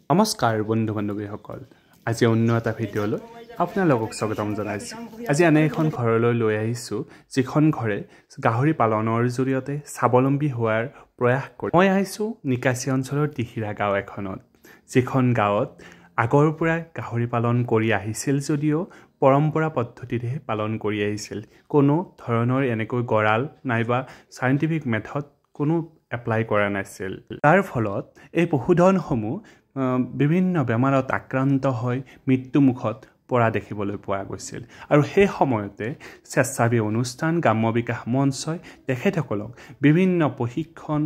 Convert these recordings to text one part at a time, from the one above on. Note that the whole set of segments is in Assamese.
নমস্কাৰ বন্ধু বান্ধৱীসকল আজি অন্য এটা ভিডিঅ'লৈ আপোনালোকক স্বাগতম জনাইছোঁ আজি এনে এখন ঘৰলৈ লৈ আহিছোঁ যিখন ঘৰে গাহৰি পালনৰ জৰিয়তে স্বাৱলম্বী হোৱাৰ প্ৰয়াস কৰে মই আহিছোঁ নিকাচি অঞ্চলৰ দিহিৰা গাঁও এখনত যিখন গাঁৱত আগৰ পৰা গাহৰি পালন কৰি আহিছিল যদিও পৰম্পৰা পদ্ধতিৰে পালন কৰি আহিছিল কোনো ধৰণৰ এনেকৈ গড়াল নাইবা সাইন্টিফিক মেথড কোনো এপ্লাই কৰা নাছিল তাৰ ফলত এই পশুধনসমূহ বিভিন্ন বেমাৰত আক্ৰান্ত হৈ মৃত্যুমুখত পৰা দেখিবলৈ পোৱা গৈছিল আৰু সেই সময়তে স্বেচ্ছাসেৱী অনুষ্ঠান গ্ৰাম্য বিকাশ মঞ্চই তেখেতসকলক বিভিন্ন প্ৰশিক্ষণ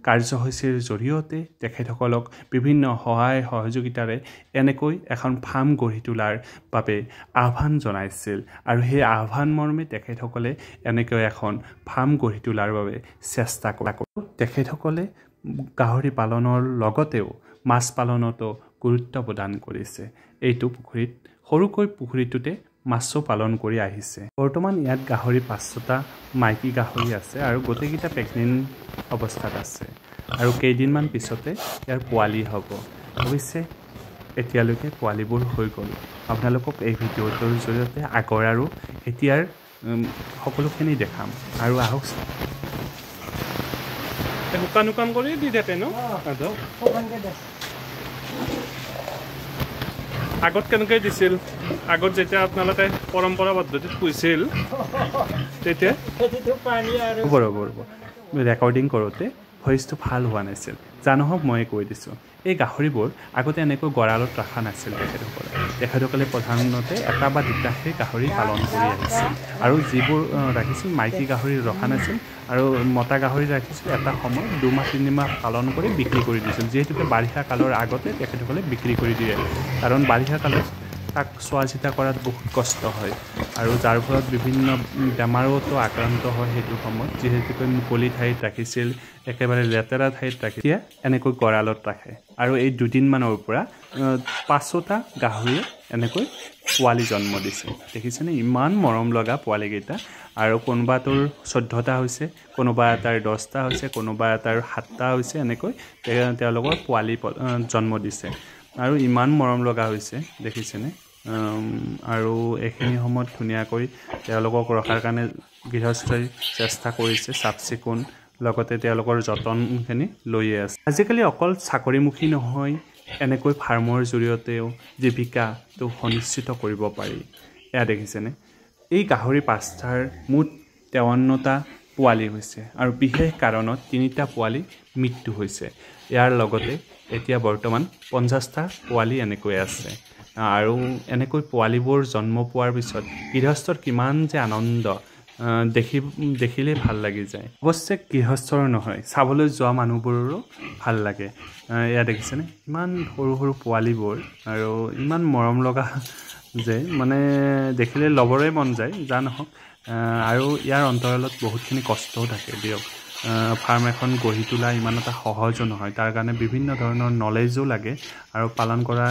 কাৰ্যসূচীৰ জৰিয়তে তেখেতসকলক বিভিন্ন সহায় সহযোগিতাৰে এনেকৈ এখন ফাৰ্ম গঢ়ি তোলাৰ বাবে আহ্বান জনাইছিল আৰু সেই আহ্বান মৰ্মে তেখেতসকলে এনেকৈ এখন ফাৰ্ম গঢ়ি তোলাৰ বাবে চেষ্টা কৰে তেখেতসকলে গাহৰি পালনৰ লগতেও মাছ পালনতো গুৰুত্ব প্ৰদান কৰিছে এইটো পুখুৰীত সৰুকৈ পুখুৰীটোতে মাছও পালন কৰি আহিছে বৰ্তমান ইয়াত গাহৰি 5টা মাইকী গাহৰি আছে আৰু গোটেইকেইটা প্ৰেগনেন্ট অৱস্থাত আছে আৰু কেইদিনমান পিছতে ইয়াৰ পোৱালি হ'ব অৱশ্যে এতিয়ালৈকে পোৱালিবোৰ হৈ গ'ল আপোনালোকক এই ভিডিঅ'টোৰ জৰিয়তে আগৰ আৰু এতিয়াৰ সকলোখিনি দেখাম আৰু আহক শুকান কৰি দি থাকে ন আগত কেনেকৈ দিছিল আগত যেতিয়া আপোনালোকে পৰম্পৰা পদ্ধতিত পুহিছিল তেতিয়া ৰেকৰ্ডিং কৰোঁতে ভইচটো ভাল হোৱা নাছিল জানহক মই কৈ দিছোঁ এই গাহৰিবোৰ আগতে এনেকৈ গড়ালত ৰখা নাছিল তেখেতসকলে প্ৰধানতে এটা বা দুটাহে গাহৰি পালন কৰি আহিছিল আৰু যিবোৰ ৰাখিছিল মাইকী গাহৰি ৰখা নাছিল আৰু মতা গাহৰি ৰাখিছিল এটা সময় 2 মাহ 3 মাহ পালন কৰি বিক্ৰী কৰি দিছিল যিহেতুকে বাৰিষা কালৰ আগতে তেখেতসকলে বিক্ৰী কৰি দিয়ে কাৰণ বাৰিষা কালত তাক চোৱা চিতা কৰাত বহুত কষ্ট হয় আৰু যাৰ ফলত বিভিন্ন বেমাৰতো আক্ৰান্ত হয় সেইটো সময়ত যিহেতুকে মুকলি ঠাইত ৰাখিছিল একেবাৰে লেতেৰা ঠাইত ৰাখি এনেকৈ গড়ালত ৰাখে আৰু এই দুদিনমানৰ পৰা 5টা গাহৰিয়ে এনেকৈ পোৱালি জন্ম দিছে দেখিছেনে ইমান মৰম লগা পোৱালিকেইটা আৰু কোনোবাটোৰ 14টা হৈছে কোনোবা এটাৰ 10টা হৈছে কোনোবা এটাৰ 7টা হৈছে এনেকৈ তেওঁলোকৰ পোৱালি জন্ম দিছে আৰু ইমান মৰম লগা হৈছে দেখিছেনে আৰু এইখিনি সময়ত ধুনীয়াকৈ তেওঁলোকক ৰখাৰ কাৰণে গৃহস্থই চেষ্টা কৰিছে চাফ চিকুণ লগতে তেওঁলোকৰ যতনখিনি লৈয়ে আছে আজিকালি অকল চাকৰিমুখী নহয় এনেকৈ ফাৰ্মৰ জৰিয়তেও জীৱিকাটো সুনিশ্চিত কৰিব পাৰি এয়া দেখিছেনে এই গাহৰি 5টাৰ মুঠ 53টা পোৱালি হৈছে আৰু বিশেষ কাৰণত 3টা পোৱালি মৃত্যু হৈছে ইয়াৰ লগতে এতিয়া বৰ্তমান 50টা পোৱালি এনেকৈ আছে আৰু এনেকৈ পোৱালিবোৰ জন্ম পোৱাৰ পিছত গৃহস্থৰ কিমান যে আনন্দ দেখিলে ভাল লাগি যায় অৱশ্যে গৃহস্থৰ নহয় চাবলৈ যোৱা মানুহবোৰৰো ভাল লাগে এয়া দেখিছেনে ইমান সৰু সৰু পোৱালিবোৰ আৰু ইমান মৰম লগা যে মানে দেখিলে ল'বৰে মন যায় যা নহওক আৰু ইয়াৰ অন্তৰালত বহুতখিনি কষ্টও থাকে দিয়ক ফাৰ্ম এখন গঢ়ি তোলা ইমান এটা সহজো নহয় তাৰ কাৰণে বিভিন্ন ধৰণৰ নলেজো লাগে আৰু পালন কৰা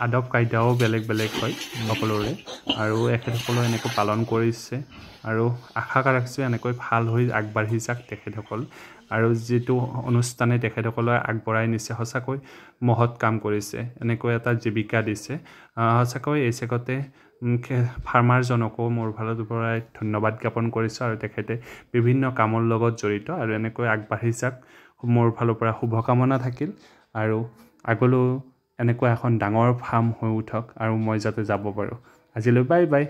আদব কায়দাও বেলেগ বেলেগ হয় সকলোৰে আৰু এখেতসকলে এনেকৈ পালন কৰিছে আৰু আশা ৰাখিছোঁ এনেকৈ ভাল হৈ আগবাঢ়ি যাক তেখেতসকল আৰু যিটো অনুষ্ঠানে তেখেতসকলে আগবঢ়াই নিছে সঁচাকৈ মহৎ কাম কৰিছে এনেকৈ এটা জীৱিকা দিছে সঁচাকৈ এই চেগতে ফাৰ্মাৰজনকো মোৰ ফালৰ পৰাই ধন্যবাদ জ্ঞাপন কৰিছোঁ আৰু তেখেতে বিভিন্ন কামৰ লগত জড়িত আৰু এনেকৈ আগবাঢ়ি যাক মোৰ ফালৰ পৰা শুভকামনা থাকিল আৰু আগলৈও এনেকুৱা এখন ডাঙৰ ফাৰ্ম হৈ উঠক আৰু মই যাতে যাব পাৰোঁ আজিলৈ বাই বাই